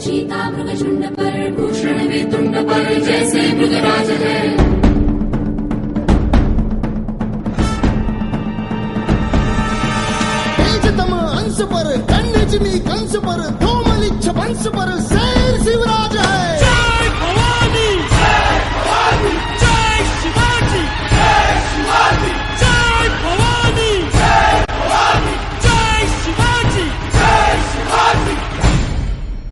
चीता मृगशुंड पर, भूषण वितुंड पर, जैसे मृगराज है। तेजतम अंश पर, खंडजमी कंस पर, धूमलिच्छ वंश पर,